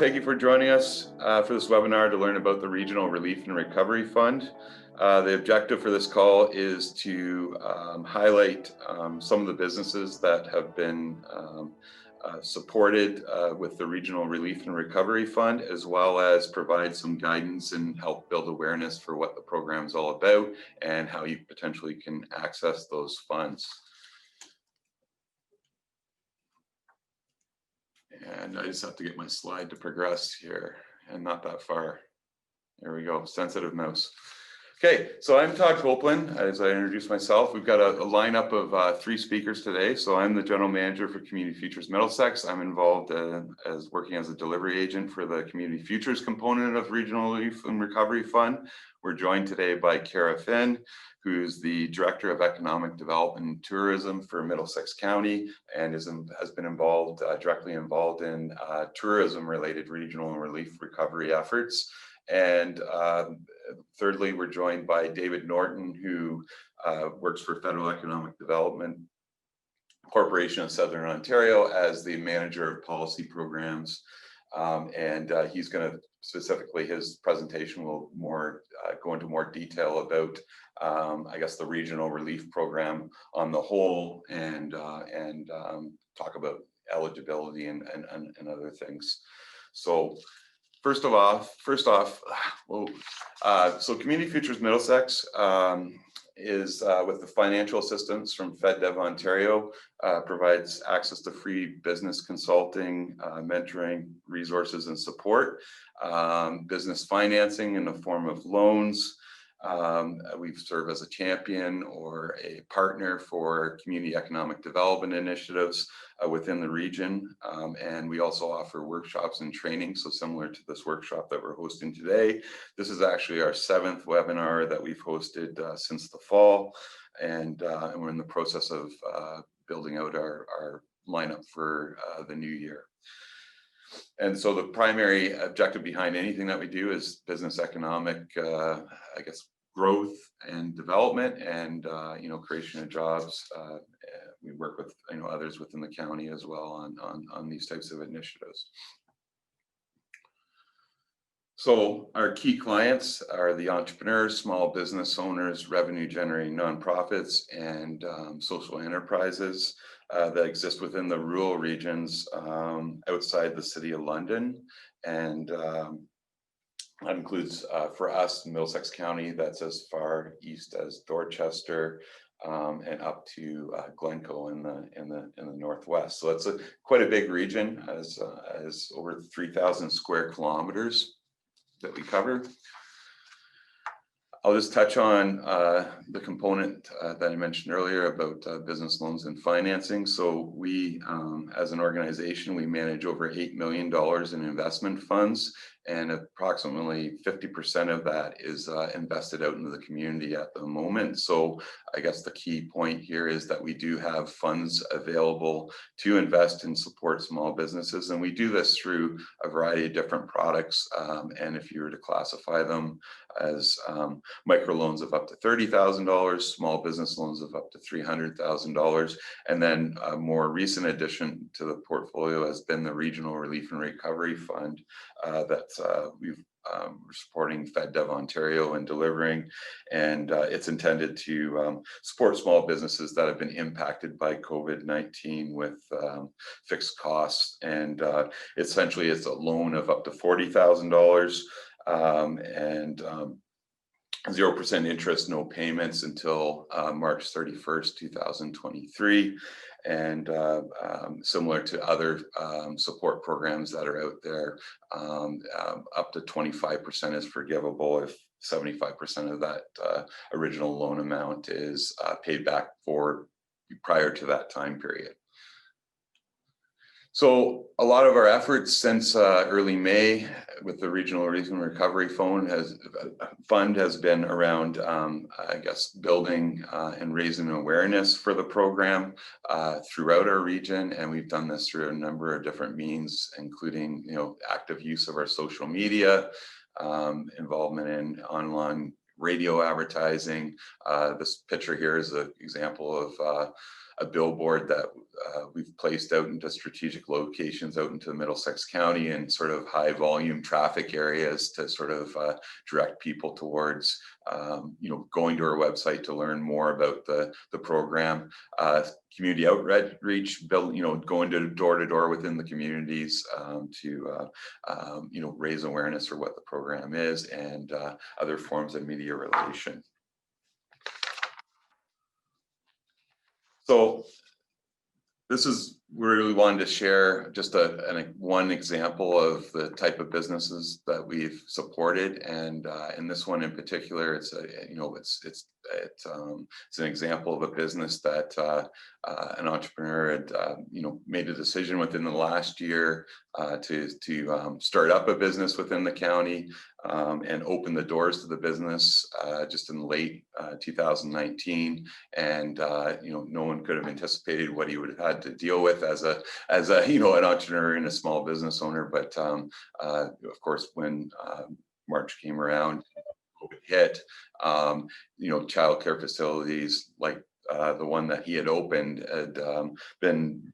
thank you for joining us for this webinar to learn about the Regional Relief and Recovery Fund. The objective for this call is to highlight some of the businesses that have been supported with the Regional Relief and Recovery Fund, as well as provide some guidance and help build awareness for what the program is all about and how you potentially can access those funds. And I just have to get my slide to progress here, and not that far. There we go, sensitive mouse. Okay, so I'm Todd Copeland. As I introduce myself, we've got a lineup of 3 speakers today. So I'm the General Manager for Community Futures Middlesex. I'm involved as working as a delivery agent for the Community Futures component of Regional Relief and Recovery Fund. We're joined today by Cara Finn, who's the Director of Economic Development and Tourism for Middlesex County, and has been involved, directly involved in tourism-related regional and relief recovery efforts. And thirdly, we're joined by David Norton, who works for Federal Economic Development Corporation of Southern Ontario as the Manager of Policy Programs. He's going to specifically, his presentation will go into more detail about, I guess, the regional relief program on the whole, and talk about eligibility and other things. So first off, so Community Futures Middlesex is with the financial assistance from FedDev Ontario, provides access to free business consulting, mentoring, resources and support, business financing in the form of loans. We serve as a champion or a partner for community economic development initiatives within the region. And we also offer workshops and training. So similar to this workshop that we're hosting today, this is actually our 7th webinar that we've hosted since the fall. And we're in the process of building out our lineup for the new year. And so the primary objective behind anything that we do is business economic, I guess, growth and development, and creation of jobs. We work with others within the county as well on these types of initiatives. So our key clients are the entrepreneurs, small business owners, revenue generating nonprofits, and social enterprises that exist within the rural regions outside the City of London. And that includes, for us, Middlesex County, that's as far east as Dorchester, and up to Glencoe in the northwest. So it's quite a big region, as over 3,000 square kilometers that we cover. I'll just touch on the component that I mentioned earlier about business loans and financing. So we, as an organization, we manage over $8 million in investment funds, and approximately 50% of that is invested out into the community at the moment. So I guess the key point here is that we do have funds available to invest and support small businesses. And we do this through a variety of different products. And if you were to classify them as microloans of up to $30,000, small business loans of up to $300,000. And then a more recent addition to the portfolio has been the Regional Relief and Recovery Fund that we're supporting FedDev Ontario and delivering, and it's intended to support small businesses that have been impacted by COVID-19 with fixed costs. And essentially it's a loan of up to $40,000 and 0% interest, no payments until March 31st, 2023. And similar to other support programs that are out there, up to 25% is forgivable if 75% of that original loan amount is paid back for prior to that time period. So a lot of our efforts since early May with the Regional Relief and Recovery Fund has been around, I guess, building and raising awareness for the program throughout our region. And we've done this through a number of different means, including, active use of our social media, involvement in online radio advertising. This picture here is an example of a billboard that we've placed out into strategic locations out into Middlesex County and sort of high volume traffic areas to sort of direct people towards going to our website to learn more about the program. Community outreach, going to door within the communities to raise awareness for what the program is, and other forms of media relation. So this is, we really wanted to share just one example of the type of businesses that we've supported, and in this one in particular, it's an example of a business that an entrepreneur had made a decision within the last year to start up a business within the county and open the doors to the business just in late 2019, and no one could have anticipated what he would have had to deal with as an entrepreneur and a small business owner. But of course, when March came around, COVID hit, childcare facilities like the one that he had opened had been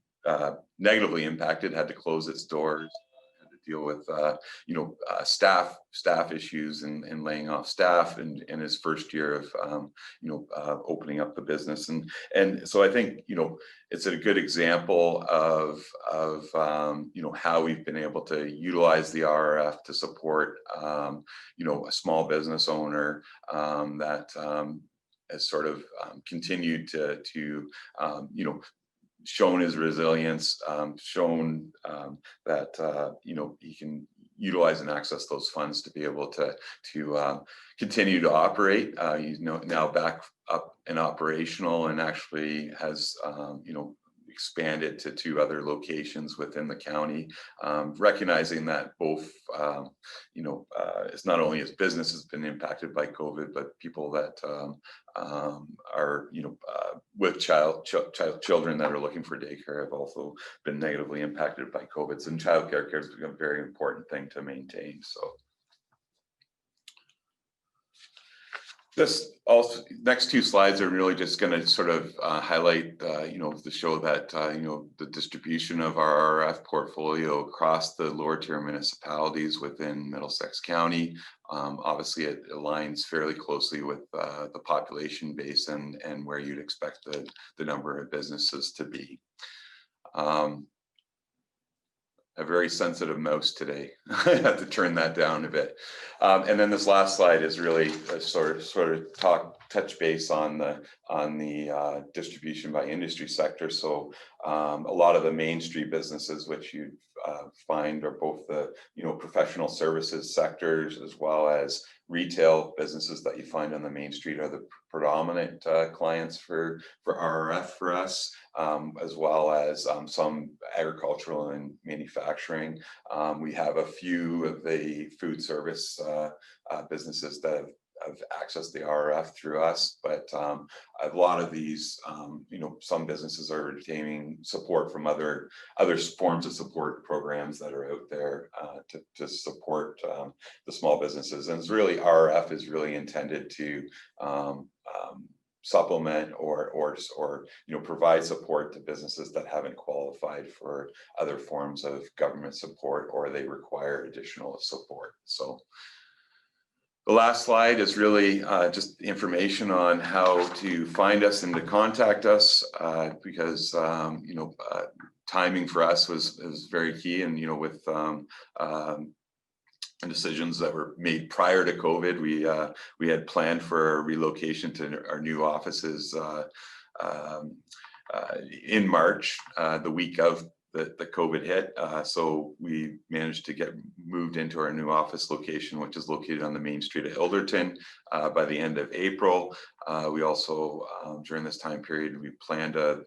negatively impacted, had to close its doors, had to deal with staff issues and laying off staff in his first year of opening up the business. And so I think it's a good example of how we've been able to utilize the RRF to support a small business owner that has sort of continued to shown his resilience, shown that he can utilize and access those funds to be able to continue to operate. He's now back up and operational, and actually has expanded to 2 other locations within the county, recognizing that both it's not only his business has been impacted by COVID, but people that are with children that are looking for daycare have also been negatively impacted by COVID. So childcare has become a very important thing to maintain. So this also, next 2 slides are really just going to sort of highlight, to show that, the distribution of our RRF portfolio across the lower tier municipalities within Middlesex County. Obviously, it aligns fairly closely with the population base and where you'd expect the number of businesses to be. A very sensitive mouse today. I have to turn that down a bit. And then this last slide is really a sort of touch base on the distribution by industry sector. So a lot of the Main Street businesses, which you find are both the professional services sectors as well as retail businesses that you find on the Main Street, are the predominant clients for RRF for us, as well as some agricultural and manufacturing. We have a few of the food service businesses that have accessed the RRF through us, but a lot of these, some businesses are retaining support from other forms of support programs that are out there to support the small businesses. And it's really, RRF is really intended to supplement or provide support to businesses that haven't qualified for other forms of government support, or they require additional support. So the last slide is really just information on how to find us and to contact us, because timing for us was very key. And with decisions that were made prior to COVID, we had planned for a relocation to our new offices in March, the week of the COVID hit. So we managed to get moved into our new office location, which is located on the Main Street of Ilderton, by the end of April. We also, during this time period, we planned a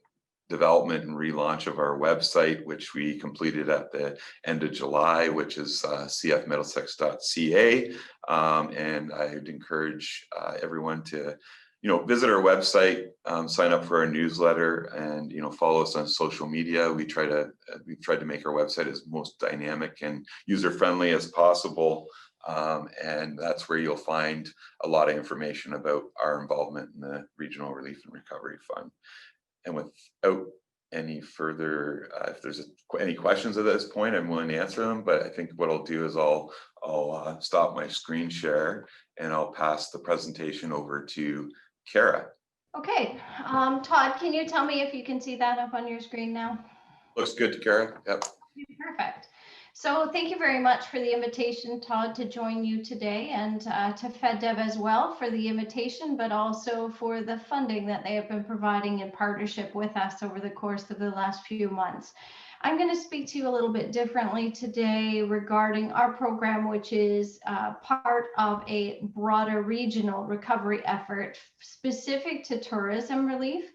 development and relaunch of our website, which we completed at the end of July, which is cfmiddlesex.ca. And I'd encourage everyone to visit our website, sign up for our newsletter, and follow us on social media. We've tried to make our website as most dynamic and user friendly as possible, and that's where you'll find a lot of information about our involvement in the Regional Relief and Recovery Fund. And without any further, if there's any questions at this point, I'm willing to answer them, but I think what I'll do is I'll stop my screen share and I'll pass the presentation over to Cara. Okay, Todd, can you tell me if you can see that up on your screen now? Looks good, Cara. Yep. Perfect. So thank you very much for the invitation, Todd, to join you today, and to FedDev as well for the invitation, but also for the funding that they have been providing in partnership with us over the course of the last few months. I'm going to speak to you a little bit differently today regarding our program, which is part of a broader regional recovery effort specific to tourism relief.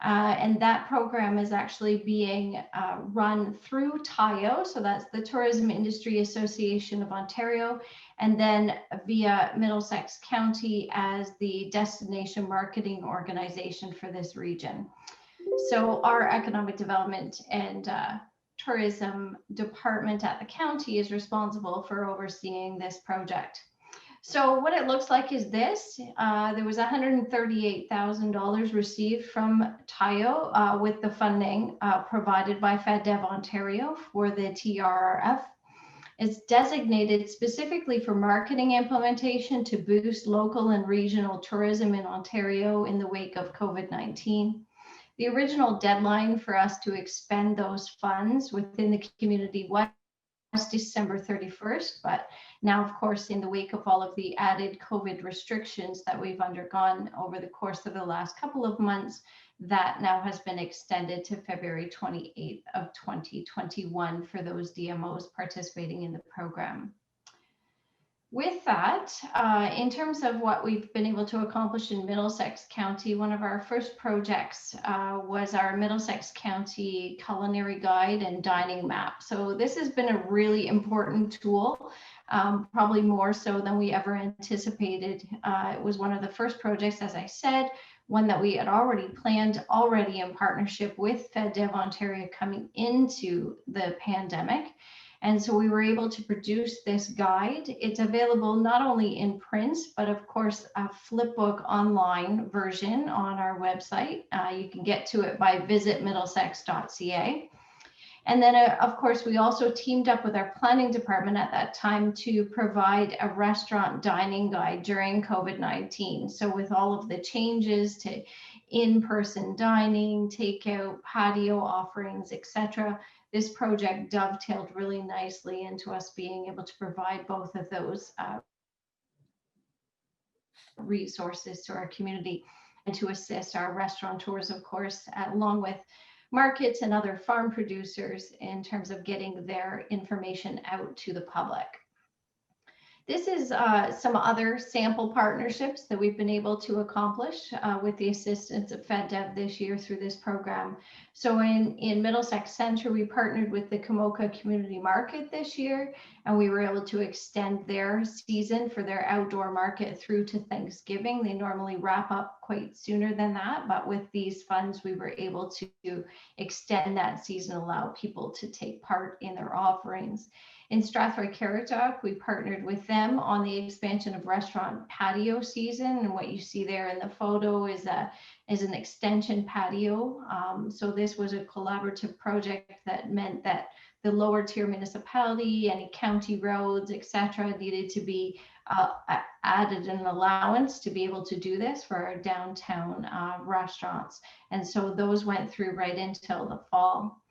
And that program is actually being run through TIO, so that's the Tourism Industry Association of Ontario, and then via Middlesex County as the destination marketing organization for this region. So our economic development and tourism department at the county is responsible for overseeing this project. So what it looks like is this. There was $138,000 received from TIO with the funding provided by FedDev Ontario for the TRRF. It's designated specifically for marketing implementation to boost local and regional tourism in Ontario in the wake of COVID-19. The original deadline for us to expend those funds within the community was December 31st, but now, of course, in the wake of all of the added COVID restrictions that we've undergone over the course of the last couple of months, that now has been extended to February 28th of 2021 for those DMOs participating in the program. With that, in terms of what we've been able to accomplish in Middlesex County, one of our first projects was our Middlesex County culinary guide and dining map. So this has been a really important tool, probably more so than we ever anticipated. It was one of the first projects, as I said, one that we had already planned in partnership with FedDev Ontario coming into the pandemic. And so we were able to produce this guide. It's available not only in print, but of course, a flipbook online version on our website. You can get to it by visitmiddlesex.ca. And then, of course, we also teamed up with our planning department at that time to provide a restaurant dining guide during COVID-19. So with all of the changes to in-person dining, takeout, patio offerings, etc., this project dovetailed really nicely into us being able to provide both of those resources to our community and to assist our restaurateurs, of course, along with markets and other farm producers in terms of getting their information out to the public. This is some other sample partnerships that we've been able to accomplish with the assistance of FedDev this year through this program. So in Middlesex Centre, we partnered with the Komoka Community Market this year, and we were able to extend their season for their outdoor market through to Thanksgiving. They normally wrap up quite sooner than that, but with these funds, we were able to extend that season, allow people to take part in their offerings. In Strathroy-Caradoc, we partnered with them on the expansion of restaurant patio season. And what you see there in the photo is an extension patio. So this was a collaborative project that meant that the lower tier municipality, any county roads, etc., needed to be added an allowance to be able to do this for our downtown restaurants. And so those went through right until the fall.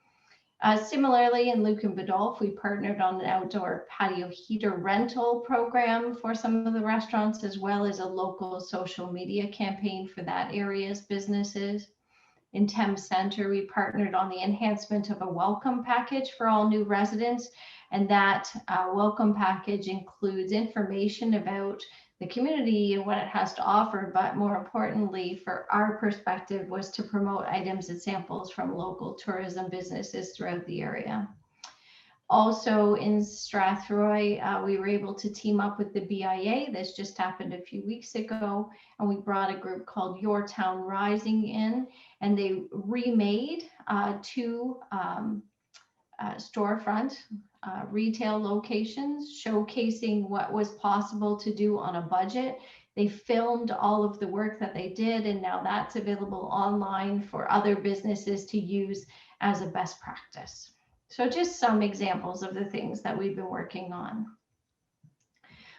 Similarly, in Lucan Biddulph, we partnered on an outdoor patio heater rental program for some of the restaurants, as well as a local social media campaign for that area's businesses. In Thames Centre, we partnered on the enhancement of a welcome package for all new residents, and that welcome package includes information about the community and what it has to offer, but more importantly, for our perspective, was to promote items and samples from local tourism businesses throughout the area. Also in Strathroy, we were able to team up with the BIA. This just happened a few weeks ago, and we brought a group called Your Town Rising in, and they remade two storefront retail locations, showcasing what was possible to do on a budget They filmed all of the work that they did, and now that's available online for other businesses to use as a best practice. So just some examples of the things that we've been working on.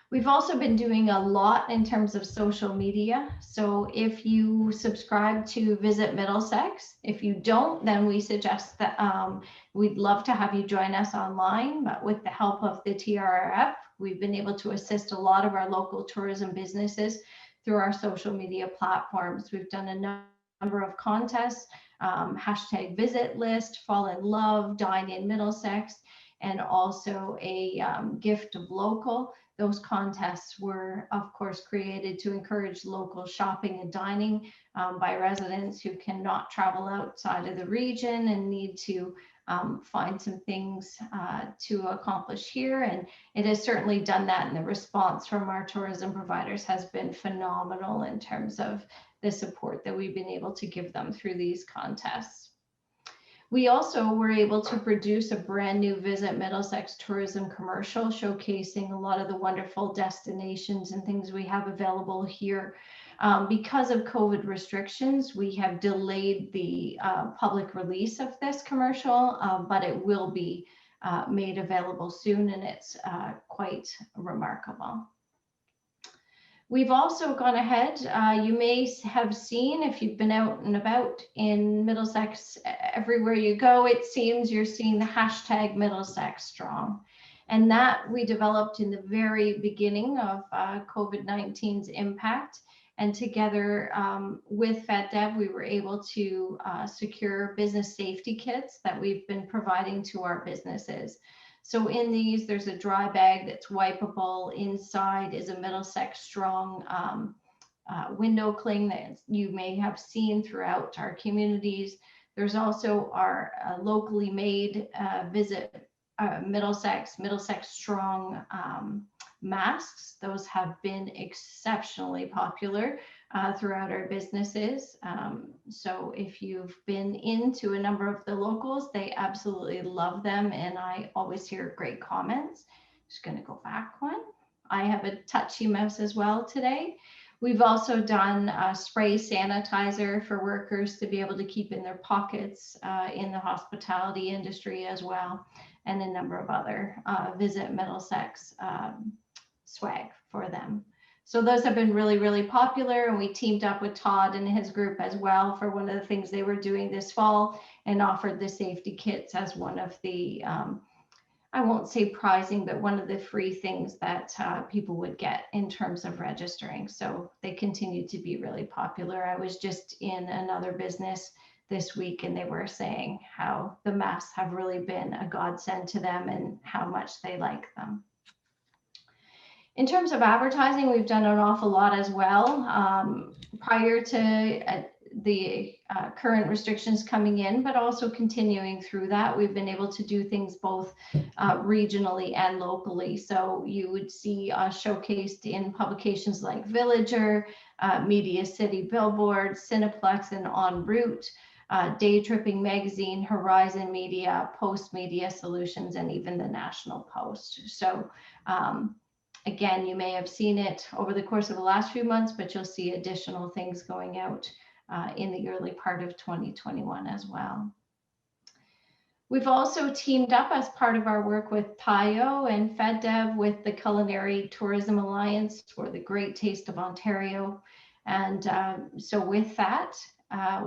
We've also been doing a lot in terms of social media. So if you subscribe to Visit Middlesex, if you don't, then we suggest that we'd love to have you join us online. But with the help of the TRRF, we've been able to assist a lot of our local tourism businesses through our social media platforms. We've done a number of contests, hashtag visit list, fall in love, dine in Middlesex, and also a gift of local. Those contests were, of course, created to encourage local shopping and dining by residents who cannot travel outside of the region and need to find some things to accomplish here. And it has certainly done that, and the response from our tourism providers has been phenomenal in terms of the support that we've been able to give them through these contests. We also were able to produce a brand new Visit Middlesex tourism commercial showcasing a lot of the wonderful destinations and things we have available here. Because of COVID restrictions, we have delayed the public release of this commercial, but it will be made available soon, and it's quite remarkable. We've also gone ahead, you may have seen, if you've been out and about in Middlesex, everywhere you go, it seems you're seeing the hashtag Middlesex Strong. And that we developed in the very beginning of COVID-19's impact. And together with FedDev, we were able to secure business safety kits that we've been providing to our businesses. So in these, there's a dry bag that's wipeable. Inside is a Middlesex Strong window cling that you may have seen throughout our communities. There's also our locally made Visit Middlesex Strong masks. Those have been exceptionally popular throughout our businesses. So if you've been into a number of the locals, they absolutely love them, and I always hear great comments. Just going to go back one. I have a touchy mouse as well today. We've also done spray sanitizer for workers to be able to keep in their pockets in the hospitality industry as well, and a number of other Visit Middlesex swag for them. So those have been really, really popular, and we teamed up with Todd and his group as well for one of the things they were doing this fall, and offered the safety kits as one of the, I won't say prizing, but one of the free things that people would get in terms of registering. So they continue to be really popular. I was just in another business this week, and they were saying how the masks have really been a godsend to them and how much they like them. In terms of advertising, we've done an awful lot as well prior to the current restrictions coming in, but also continuing through that. We've been able to do things both regionally and locally. So you would see showcased in publications like Villager, Media City Billboard, Cineplex, and En Route, Day Tripping Magazine, Horizon Media, Post Media Solutions, and even the National Post. So again, you may have seen it over the course of the last few months, but you'll see additional things going out in the early part of 2021 as well. We've also teamed up as part of our work with PIO and FedDev with the Culinary Tourism Alliance for the Great Taste of Ontario. And so with that,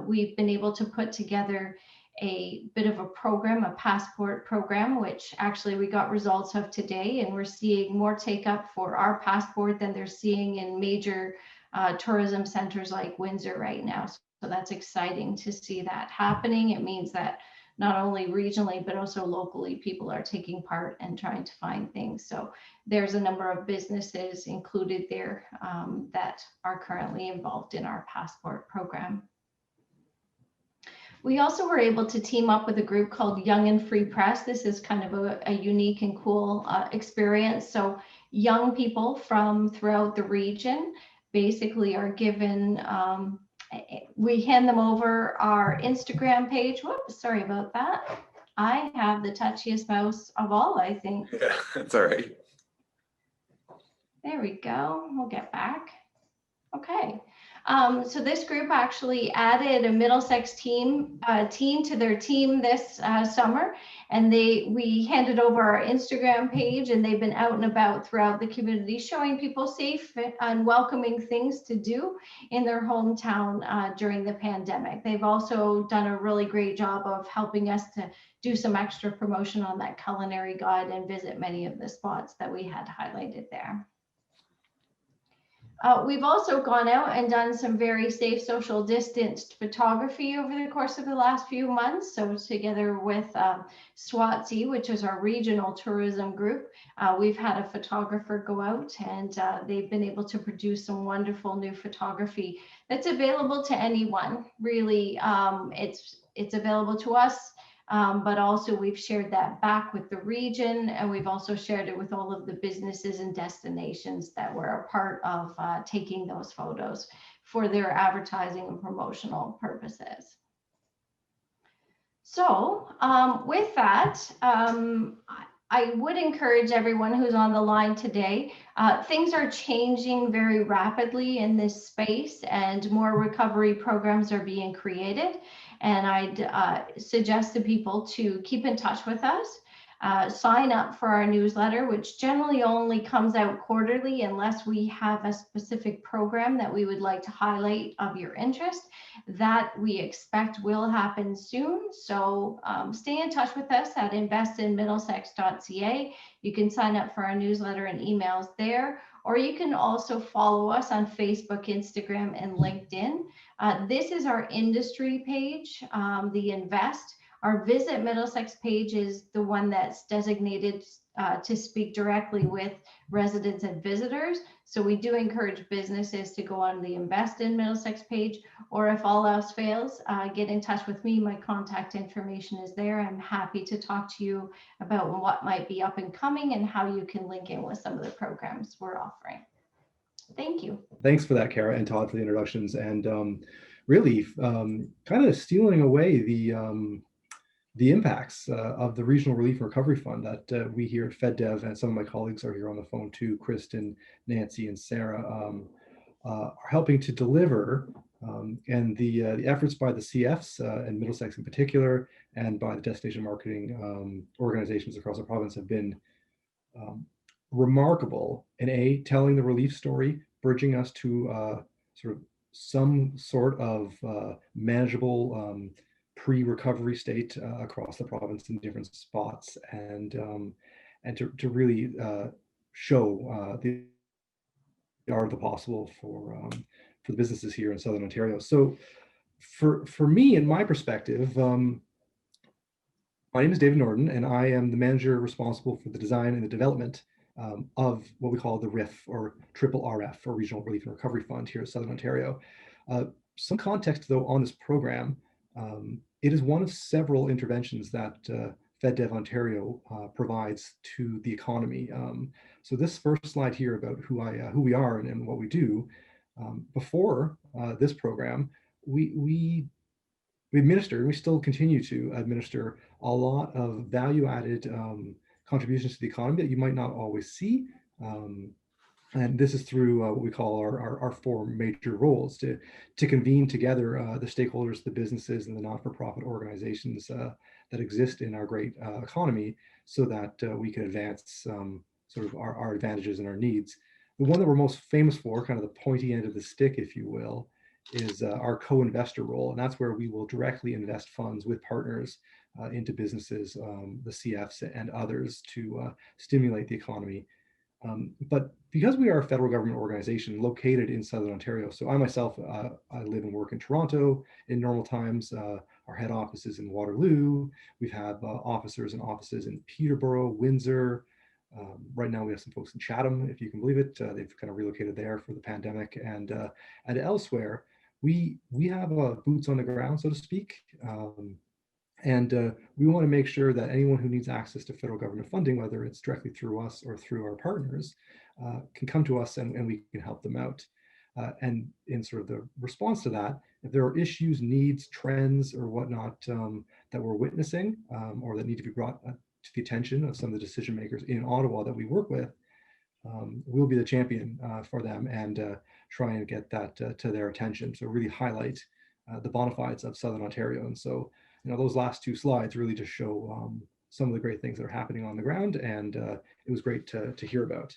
we've been able to put together a bit of a program, a passport program, which actually we got results of today, and we're seeing more take up for our passport than they're seeing in major tourism centers like Windsor right now. So that's exciting to see that happening. It means that not only regionally, but also locally, people are taking part and trying to find things. So there's a number of businesses included there that are currently involved in our passport program. We also were able to team up with a group called Young and Free Press. This is kind of a unique and cool experience. So young people from throughout the region basically are given, we hand them over our Instagram page. Whoops, sorry about that. I have the touchiest mouse of all, I think. Yeah, that's all right. There we go. We'll get back. Okay. So this group actually added a Middlesex team to their team this summer, and we handed over our Instagram page, and they've been out and about throughout the community, showing people safe and welcoming things to do in their hometown during the pandemic. They've also done a really great job of helping us to do some extra promotion on that culinary guide and visit many of the spots that we had highlighted there. We've also gone out and done some very safe social distanced photography over the course of the last few months. So together with SWATC, which is our regional tourism group, we've had a photographer go out, and they've been able to produce some wonderful new photography that's available to anyone. Really, it's available to us. But also we've shared that back with the region, and we've also shared it with all of the businesses and destinations that were a part of taking those photos for their advertising and promotional purposes. So with that, I would encourage everyone who's on the line today. Things are changing very rapidly in this space, and more recovery programs are being created. And I'd suggest to people to keep in touch with us, sign up for our newsletter, which generally only comes out quarterly unless we have a specific program that we would like to highlight of your interest. That we expect will happen soon. So stay in touch with us at investinmiddlesex.ca. You can sign up for our newsletter and emails there, or you can also follow us on Facebook, Instagram, and LinkedIn. This is our industry page, the Invest. Our Visit Middlesex page is the one that's designated to speak directly with residents and visitors. So we do encourage businesses to go on the Invest in Middlesex page, or if all else fails, get in touch with me. My contact information is there. I'm happy to talk to you about what might be up and coming and how you can link in with some of the programs we're offering. Thank you. Thanks for that, Cara and Todd, for the introductions, and really kind of stealing away the impacts of the Regional Relief and Recovery Fund that we here at FedDev, and some of my colleagues are here on the phone too, Kristen, Nancy, and Sarah, are helping to deliver. And the efforts by the CFs and Middlesex in particular, and by the destination marketing organizations across the province have been remarkable in telling the relief story, bridging us to sort of some sort of manageable pre-recovery state across the province in different spots, and to really show the art of the possible for the businesses here in Southern Ontario. So for me, in my perspective, my name is David Norton, and I am the manager responsible for the design and the development of what we call the RRRF, or RRRF, or Regional Relief and Recovery Fund here in Southern Ontario. Some context though on this program. It is one of several interventions that FedDev Ontario provides to the economy. So this first slide here about who we are and what we do. Before this program, we administer, we still continue to administer a lot of value-added contributions to the economy that you might not always see. And this is through what we call our four major roles to convene together the stakeholders, the businesses, and the not-for-profit organizations that exist in our great economy, so that we can advance sort of our advantages and our needs. The one that we're most famous for, kind of the pointy end of the stick, if you will, is our co-investor role. And that's where we will directly invest funds with partners into businesses, the CFs and others, to stimulate the economy. But because we are a federal government organization located in Southern Ontario, so I myself, I live and work in Toronto in normal times. Our head office is in Waterloo. We have officers in Peterborough, Windsor. Right now we have some folks in Chatham, if you can believe it. They've kind of relocated there for the pandemic, and elsewhere. We have boots on the ground, so to speak. And we want to make sure that anyone who needs access to federal government funding, whether it's directly through us or through our partners, can come to us, and we can help them out. And in sort of the response to that, if there are issues, needs, trends, or whatnot that we're witnessing, or that need to be brought to the attention of some of the decision makers in Ottawa that we work with, we'll be the champion for them. And try and get that to their attention. So really highlight the bona fides of Southern Ontario. And so, those last two slides really just show some of the great things that are happening on the ground, and it was great to hear about.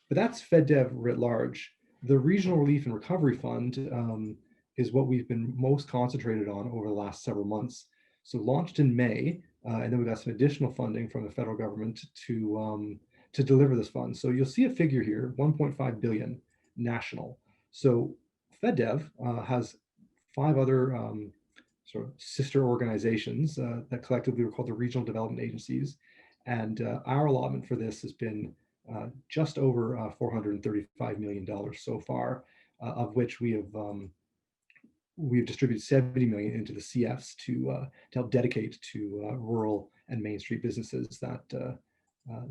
But that's FedDev writ large. The Regional Relief and Recovery Fund is what we've been most concentrated on over the last several months. So launched in May, and then we got some additional funding from the federal government to deliver this fund. So you'll see a figure here, 1.5 billion national. So FedDev has 5 other sort of sister organizations that collectively are called the Regional Development Agencies. And our allotment for this has been just over $435 million so far, of which we've distributed 70 million into the CFs to help dedicate to rural and Main Street businesses that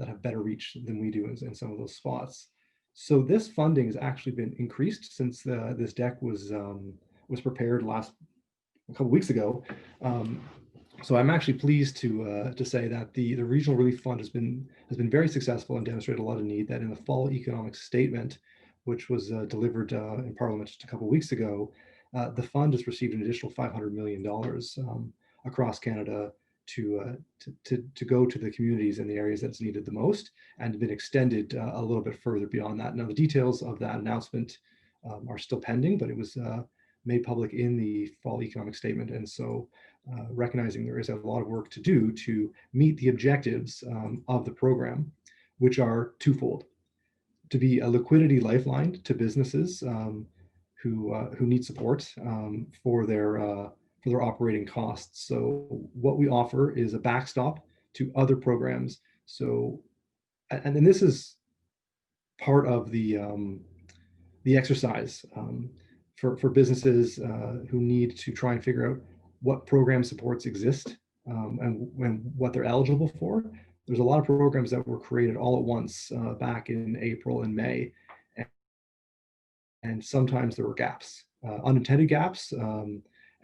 have better reach than we do in some of those spots. So this funding has actually been increased since this deck was prepared a couple weeks ago. So I'm actually pleased to say that the Regional Relief Fund has been very successful and demonstrated a lot of need. That in the fall economic statement, which was delivered in Parliament just a couple of weeks ago, the fund has received an additional $500 million across Canada to go to the communities in the areas that's needed the most, and been extended a little bit further beyond that. Now the details of that announcement are still pending, but it was made public in the fall economic statement, and so recognizing there is a lot of work to do to meet the objectives of the program, which are twofold: to be a liquidity lifeline to businesses who need support for their operating costs. So what we offer is a backstop to other programs. So, and then this is part of the exercise for businesses who need to try and figure out what program supports exist and what they're eligible for. There's a lot of programs that were created all at once back in April and May, and sometimes there were gaps, unintended gaps.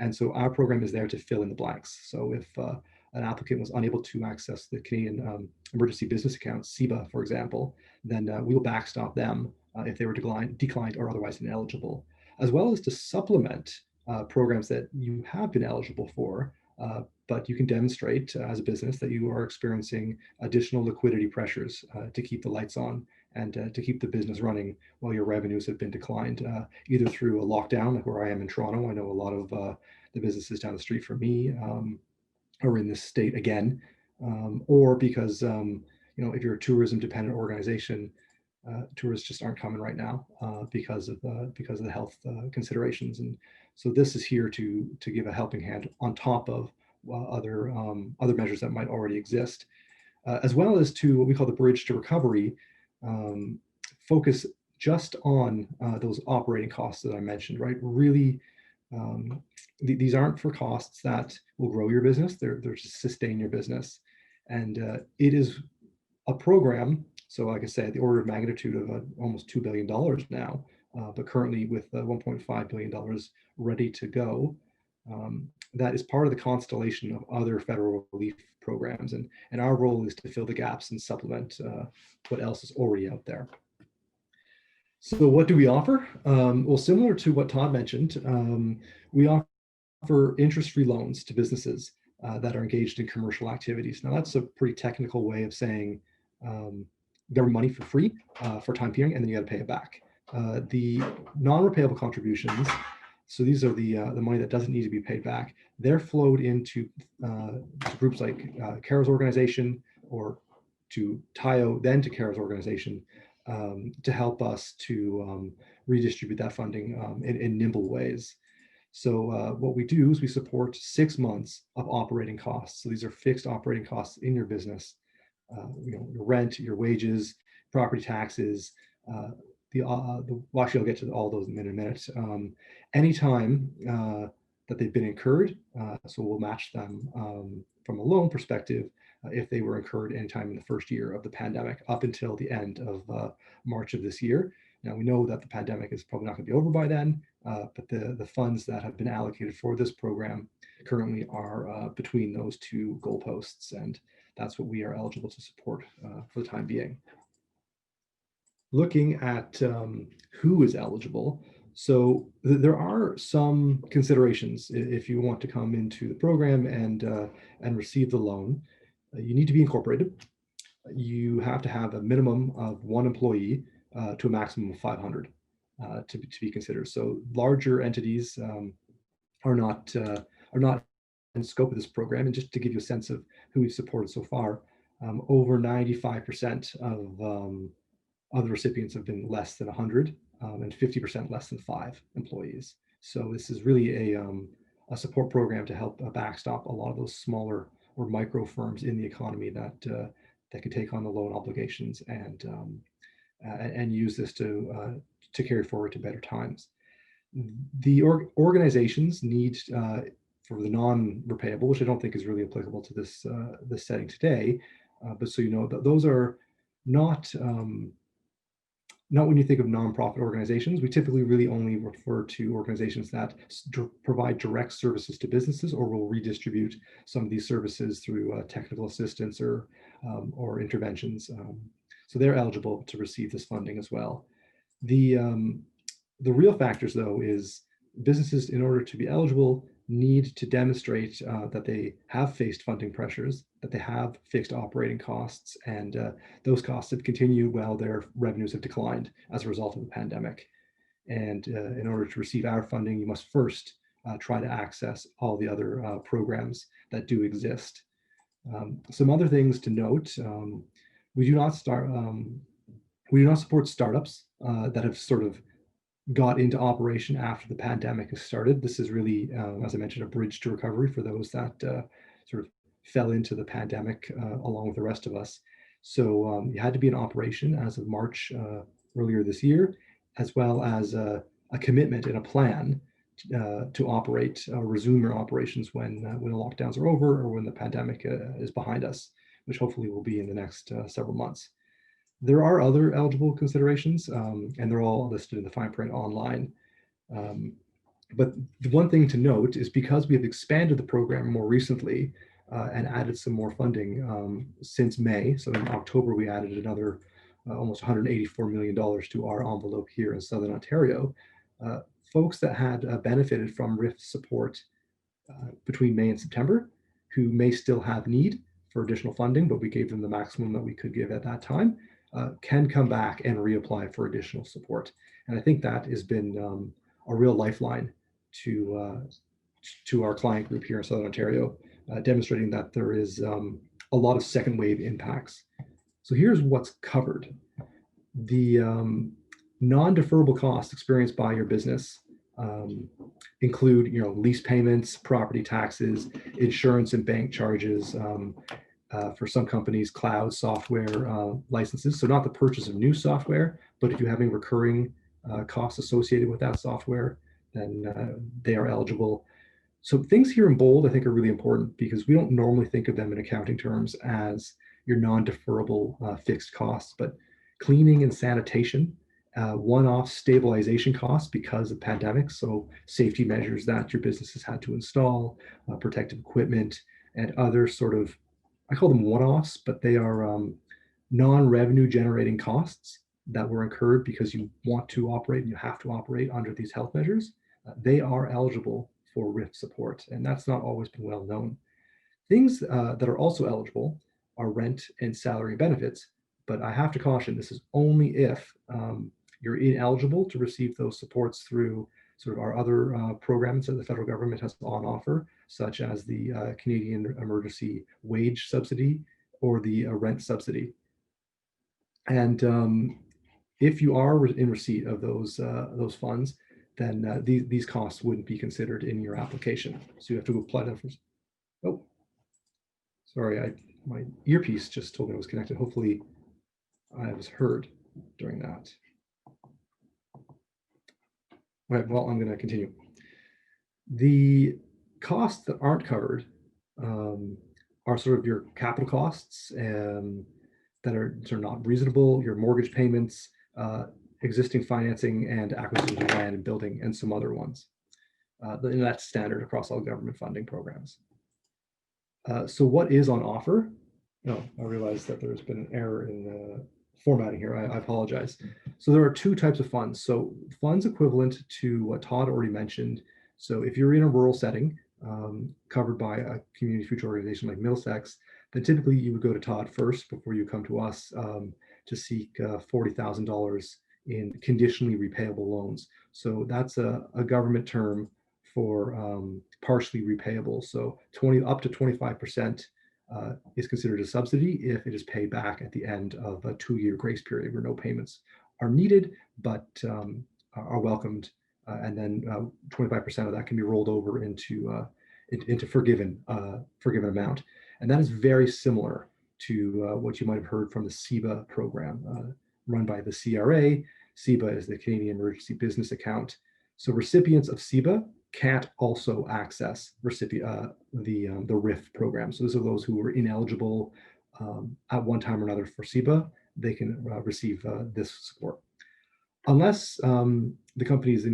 And so our program is there to fill in the blanks. So if an applicant was unable to access the Canadian Emergency Business Account, CEBA, for example, then we will backstop them if they were declined or otherwise ineligible, as well as to supplement programs that you have been eligible for, but you can demonstrate as a business that you are experiencing additional liquidity pressures to keep the lights on and to keep the business running while your revenues have been declined, either through a lockdown, like where I am in Toronto. I know a lot of the businesses down the street from me are in this state again, or because if you're a tourism dependent organization, tourists just aren't coming right now because of the health considerations. And so this is here to give a helping hand on top of other measures that might already exist, as well as to what we call the bridge to recovery, focus just on those operating costs that I mentioned, right? Really, these aren't for costs that will grow your business, they're to sustain your business. And it is a program, so like I said, the order of magnitude of almost $2 billion now, but currently with $1.5 billion ready to go. That is part of the constellation of other federal relief programs. And our role is to fill the gaps and supplement what else is already out there. So what do we offer? Well, similar to what Todd mentioned, we offer interest-free loans to businesses that are engaged in commercial activities. Now that's a pretty technical way of saying government money for free for time period, and then you got to pay it back. The non-repayable contributions, so these are the money that doesn't need to be paid back. They're flowed into groups like Cara's organization, or to TIO, then to Cara's organization, to help us to redistribute that funding in nimble ways. So what we do is we support 6 months of operating costs. So these are fixed operating costs in your business, your rent, your wages, property taxes, well, actually I'll get to all those in a minute. Anytime that they've been incurred, so we'll match them from a loan perspective if they were incurred anytime in the first year of the pandemic up until the end of March of this year. Now we know that the pandemic is probably not going to be over by then, but the funds that have been allocated for this program currently are between those two goalposts, and that's what we are eligible to support for the time being. Looking at who is eligible, So there are some considerations if you want to come into the program and receive the loan. You need to be incorporated. You have to have a minimum of 1 employee to a maximum of 500 to be considered. So larger entities are not in scope of this program. And just to give you a sense of who we've supported so far, over 95% of the recipients have been less than 100 and 50% less than 5 employees. So this is really a support program to help backstop a lot of those smaller or micro firms in the economy that can take on the loan obligations and use this to carry forward to better times. The organizations need for the non-repayable, which I don't think is really applicable to this setting today, but so you know that those are not when you think of nonprofit organizations. We typically really only refer to organizations that provide direct services to businesses or will redistribute some of these services through technical assistance or interventions. So they're eligible to receive this funding as well. The real factors, though, is businesses, in order to be eligible, need to demonstrate that they have faced funding pressures, that they have fixed operating costs, and those costs have continued while their revenues have declined as a result of the pandemic. And in order to receive our funding, you must first try to access all the other programs that do exist. Some other things to note: we do not support startups that have sort of got into operation after the pandemic has started. This is really, as I mentioned, a bridge to recovery for those that sort of fell into the pandemic along with the rest of us. So you had to be in operation as of March earlier this year, as well as a commitment and a plan to operate, resume your operations when the lockdowns are over or when the pandemic is behind us, which hopefully will be in the next several months. There are other eligible considerations, and they're all listed in the fine print online. But the one thing to note is because we have expanded the program more recently and added some more funding since May. So in October, we added another almost $184 million to our envelope here in Southern Ontario. Folks that had benefited from RRRF support between May and September, who may still have need for additional funding, but we gave them the maximum that we could give at that time, can come back and reapply for additional support. And I think that has been a real lifeline to our client group here in Southern Ontario, demonstrating that there is a lot of second wave impacts. So here's what's covered. The non-deferrable costs experienced by your business include, lease payments, property taxes, insurance and bank charges, for some companies, cloud software licenses. So not the purchase of new software, but if you're having recurring costs associated with that software, then they are eligible. So things here in bold, I think, are really important because we don't normally think of them in accounting terms as your non-deferrable fixed costs, but cleaning and sanitation, one-off stabilization costs because of pandemics, so safety measures that your business has had to install, protective equipment, and other sort of, I call them one-offs, but they are non-revenue generating costs that were incurred because you want to operate and you have to operate under these health measures. They are eligible for RRRF support, and that's not always been well known. Things that are also eligible are rent and salary benefits, but I have to caution, this is only if you're ineligible to receive those supports through sort of our other programs that the federal government has on offer, such as the Canadian Emergency Wage Subsidy or the rent subsidy. And if you are in receipt of those funds, then these costs wouldn't be considered in your application. So you have to apply them first. Oh, sorry, my earpiece just told me I was connected. Hopefully I was heard during that. All right, well, I'm going to continue. The costs that aren't covered are sort of your capital costs that are sort of not reasonable, your mortgage payments, existing financing, and acquisition of land and building, and some other ones. And that's standard across all government funding programs. So what is on offer? No, I realize that there's been an error in formatting here. I apologize. So there are two types of funds. So funds equivalent to what Todd already mentioned. So if you're in a rural setting covered by a community future organization like Middlesex, then typically you would go to Todd first before you come to us to seek $40,000 in conditionally repayable loans. So that's a government term for partially repayable. So up to 25% is considered a subsidy if it is paid back at the end of a 2-year grace period where no payments are needed, but are welcomed. And then 25% of that can be rolled over into forgiven amount. And that is very similar to what you might have heard from the CEBA program run by the CRA. CEBA is the Canadian Emergency Business Account. So recipients of CEBA can't also access the RRRF program. So those are those who were ineligible at one time or another for CEBA. They can receive this support. Unless the company is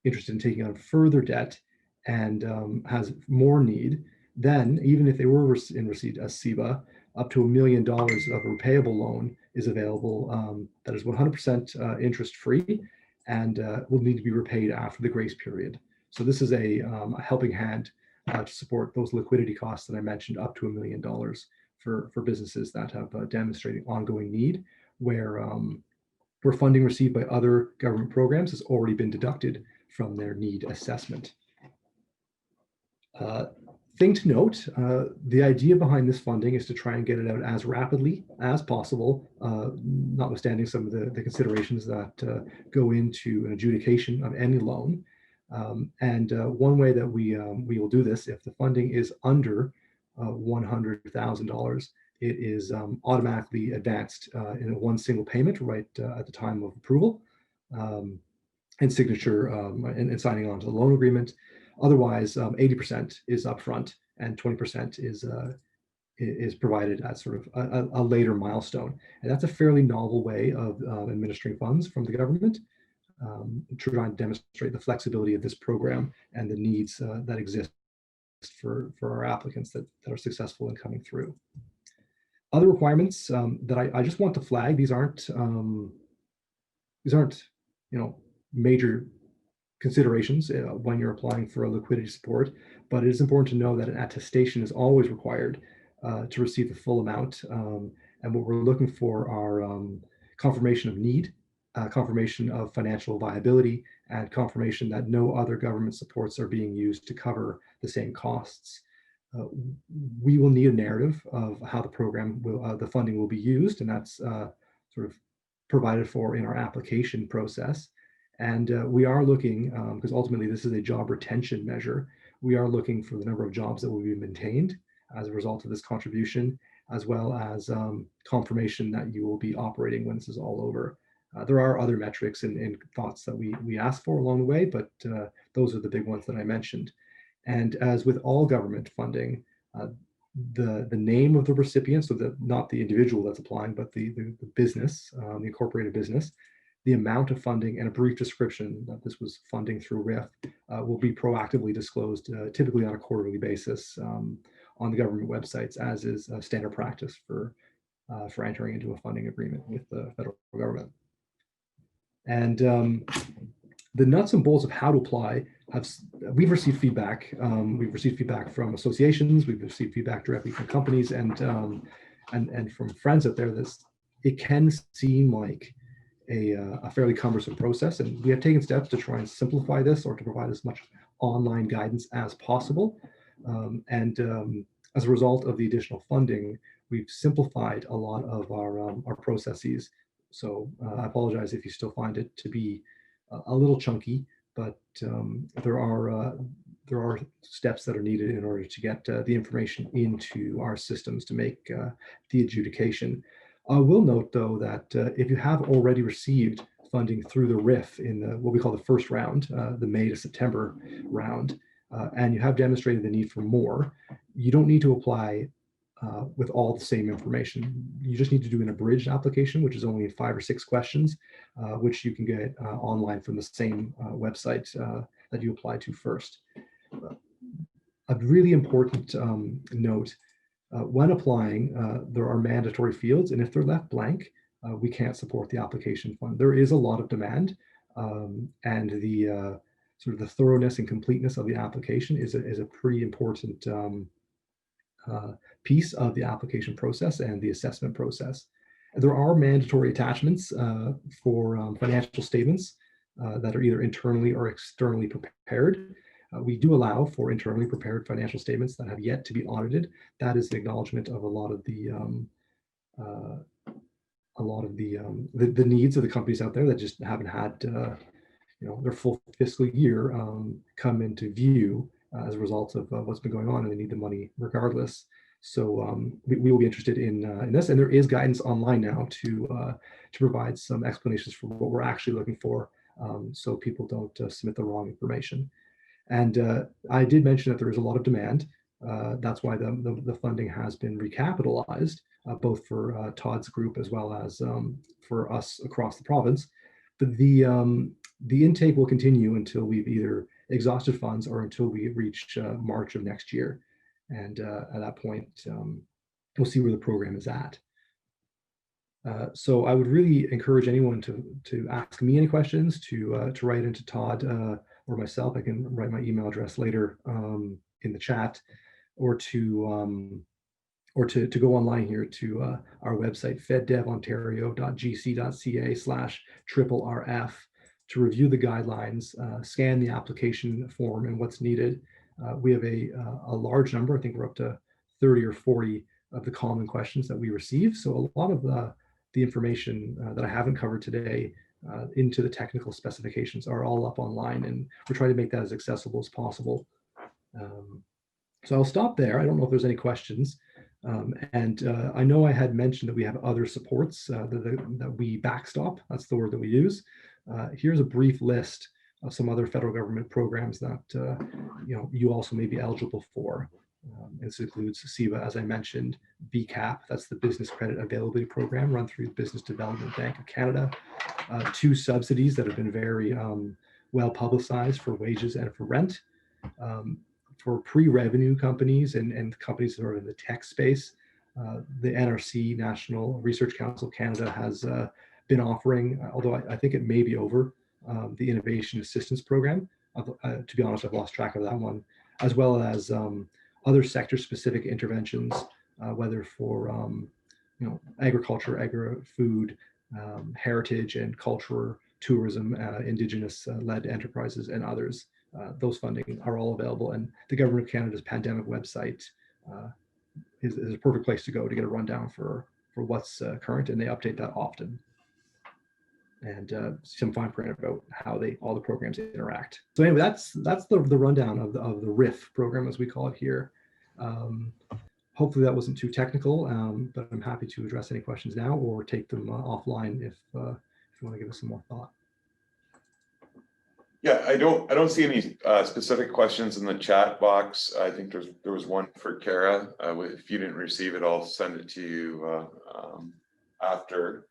interested in taking on further debt and has more need, then even if they were in receipt of CEBA, up to $1 million of a repayable loan is available that is 100% interest free and will need to be repaid after the grace period. So this is a helping hand to support those liquidity costs that I mentioned, up to $1 million for businesses that have demonstrated ongoing need, where funding received by other government programs has already been deducted from their need assessment. Thing to note, the idea behind this funding is to try and get it out as rapidly as possible, notwithstanding some of the considerations that go into an adjudication of any loan. And one way that we will do this, if the funding is under $100,000, it is automatically advanced in one single payment right at the time of approval and signature and signing on to the loan agreement. Otherwise, 80% is upfront and 20% is provided as sort of a later milestone. And that's a fairly novel way of administering funds from the government, trying to demonstrate the flexibility of this program and the needs that exist for our applicants that are successful in coming through. Other requirements that I just want to flag, these aren't major considerations when you're applying for a liquidity support, but it is important to know that an attestation is always required to receive the full amount. And what we're looking for are confirmation of need, confirmation of financial viability, and confirmation that no other government supports are being used to cover the same costs. We will need a narrative of how the program the funding will be used, and that's sort of provided for in our application process. And we are looking, because ultimately this is a job retention measure, we are looking for the number of jobs that will be maintained as a result of this contribution, as well as confirmation that you will be operating when this is all over. There are other metrics and thoughts that we ask for along the way, but those are the big ones that I mentioned. And as with all government funding, the name of the recipient, so that not the individual that's applying, but the business, the incorporated business, the amount of funding, and a brief description that this was funding through RRRF will be proactively disclosed, typically on a quarterly basis on the government websites, as is standard practice for entering into a funding agreement with the federal government. And the nuts and bolts of how to apply we've received feedback. We've received feedback from associations. We've received feedback directly from companies and from friends out there. It can seem like a fairly cumbersome process, and we have taken steps to try and simplify this, or to provide as much online guidance as possible. As a result of the additional funding, we've simplified a lot of our processes. So I apologize if you still find it to be a little chunky, but there are steps that are needed in order to get the information into our systems to make the adjudication. I will note, though, that if you have already received funding through the RRRF in what we call the first round, the May to September round, and you have demonstrated the need for more, you don't need to apply with all the same information. You just need to do an abridged application, which is only 5 or 6 questions, which you can get online from the same website that you apply to first. A really important note, when applying, there are mandatory fields, and if they're left blank, we can't support the application fund. There is a lot of demand, and the sort of the thoroughness and completeness of the application is a pretty important piece of the application process and the assessment process. There are mandatory attachments for financial statements that are either internally or externally prepared. We do allow for internally prepared financial statements that have yet to be audited. That is an acknowledgement of a lot of the needs of the companies out there that just haven't had their full fiscal year come into view as a result of what's been going on, and they need the money regardless. So we will be interested in this, and there is guidance online now to provide some explanations for what we're actually looking for, so people don't submit the wrong information. And I did mention that there is a lot of demand. That's why the funding has been recapitalized, both for Todd's group as well as for us across the province. But the intake will continue until we've either exhausted funds or until we reach March of next year. And at that point, we'll see where the program is at. So I would really encourage anyone to ask me any questions, to write into Todd or myself. I can write my email address later in the chat, or to go online here to our website, feddevontario.gc.ca/RRRF, to review the guidelines, scan the application form and what's needed. We have a large number, I think we're up to 30 or 40 of the common questions that we receive. So a lot of the information that I haven't covered today into the technical specifications are all up online, and we're trying to make that as accessible as possible. So I'll stop there. I don't know if there's any questions. And I know I had mentioned that we have other supports that we backstop. That's the word that we use. Here's a brief list of some other federal government programs that you also may be eligible for. This includes CEBA, as I mentioned, BCAP, that's the Business Credit Availability Program run through the Business Development Bank of Canada. 2 subsidies that have been very well publicized for wages and for rent. For pre-revenue companies and companies that are in the tech space, the NRC, National Research Council Canada, has been offering, although I think it may be over, the Innovation Assistance Program. To be honest, I've lost track of that one, as well as other sector-specific interventions, whether for agriculture, agri-food, heritage and culture, tourism, Indigenous-led enterprises, and others. Those funding are all available, and the Government of Canada's pandemic website is a perfect place to go to get a rundown for what's current, and they update that often. And some fine print about how all the programs interact. So anyway, that's the rundown of the RRRF program, as we call it here. Hopefully that wasn't too technical, but I'm happy to address any questions now or take them offline if you want to give us some more thought. Yeah, I don't see any specific questions in the chat box. I think there was one for Cara. If you didn't receive it, I'll send it to you after.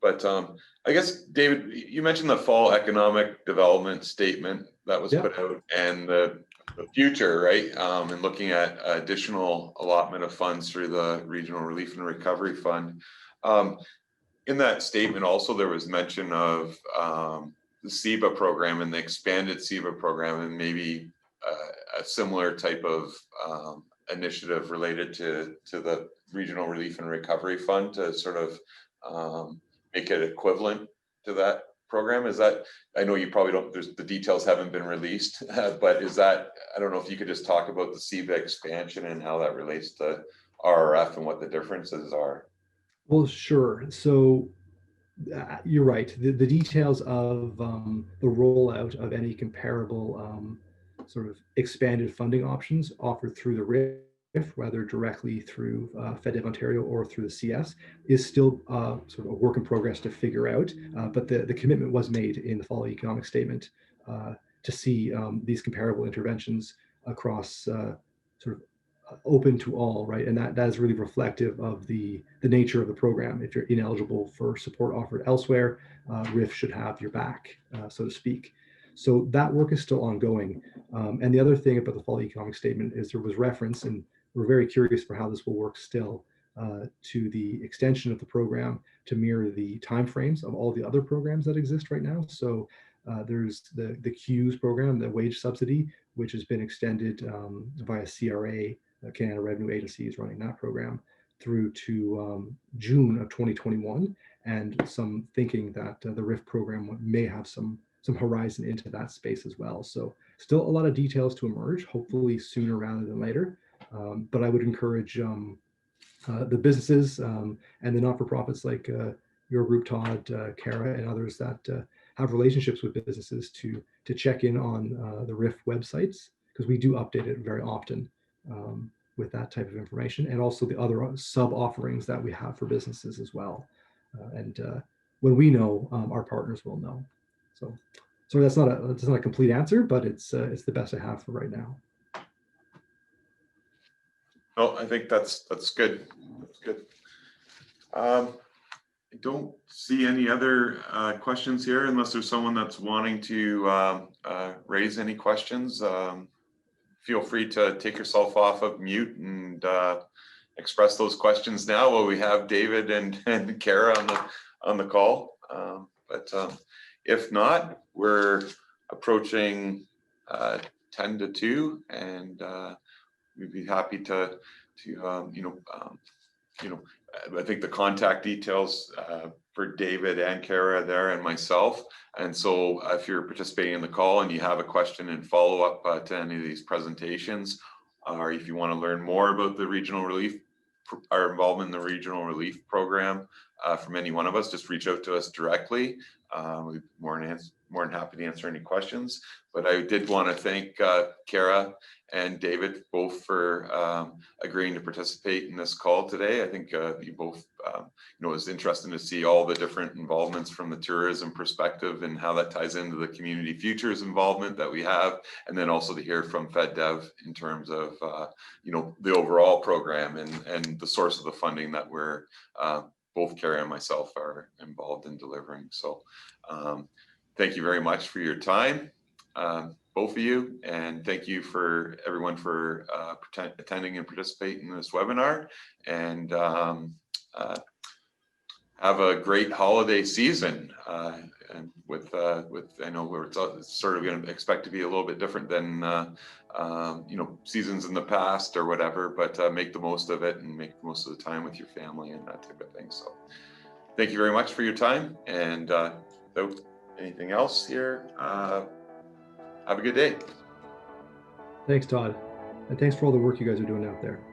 But I guess, David, you mentioned the fall economic development statement that was put out, and the future, right? And looking at additional allotment of funds through the Regional Relief and Recovery Fund. In that statement, also there was mention of the CEBA program and the expanded CEBA program, and maybe a similar type of initiative related to the Regional Relief and Recovery Fund to sort of make it equivalent to that program. Is that, I know you probably don't, the details haven't been released, but is that, I don't know if you could just talk about the CEBA expansion and how that relates to RRF and what the differences are. Well, sure. So you're right. The details of the rollout of any comparable sort of expanded funding options offered through the RRRF, whether directly through FedDev Ontario or through the CS, is still sort of a work in progress to figure out. But the commitment was made in the fall economic statement to see these comparable interventions across sort of open to all, right? And that is really reflective of the nature of the program. If you're ineligible for support offered elsewhere, RRRF should have your back, so to speak. So that work is still ongoing. And the other thing about the fall economic statement is there was reference, and we're very curious for how this will work still, to the extension of the program to mirror the timeframes of all the other programs that exist right now. So there's the CEWS program, the wage subsidy, which has been extended via CRA, Canada Revenue Agency is running that program through to June of 2021, and some thinking that the RRRF program may have some horizon into that space as well. So still a lot of details to emerge, hopefully sooner rather than later. But I would encourage the businesses and the not-for-profits like your group, Todd, Cara, and others that have relationships with businesses to check in on the RRRF websites, because we do update it very often with that type of information, and also the other sub offerings that we have for businesses as well. And when we know, our partners will know. So that's not a complete answer, but it's the best I have for right now. No, I think that's good. That's good. I don't see any other questions here, unless there's someone that's wanting to raise any questions. Feel free to take yourself off of mute and express those questions now while we have David and Cara on the call. But if not, we're approaching 10 to 2, and we'd be happy to I think the contact details for David and Cara there, and myself. And so if you're participating in the call and you have a question and follow up to any of these presentations, or if you want to learn more about the regional relief, our involvement in the regional relief program from any one of us, just reach out to us directly. We'd be more than happy to answer any questions. But I did want to thank Cara and David both for agreeing to participate in this call today. I think you both, it was interesting to see all the different involvements from the tourism perspective and how that ties into the community futures involvement that we have, and then also to hear from FedDev in terms of the overall program and the source of the funding that we're both Cara and myself are involved in delivering. So thank you very much for your time, both of you, and thank you for everyone for attending and participating in this webinar. And have a great holiday season. And with I know it's sort of going to expect to be a little bit different than seasons in the past or whatever, but make the most of it and make the most of the time with your family and that type of thing. So thank you very much for your time, and without anything else here, have a good day. Thanks, Todd, and thanks for all the work you guys are doing out there.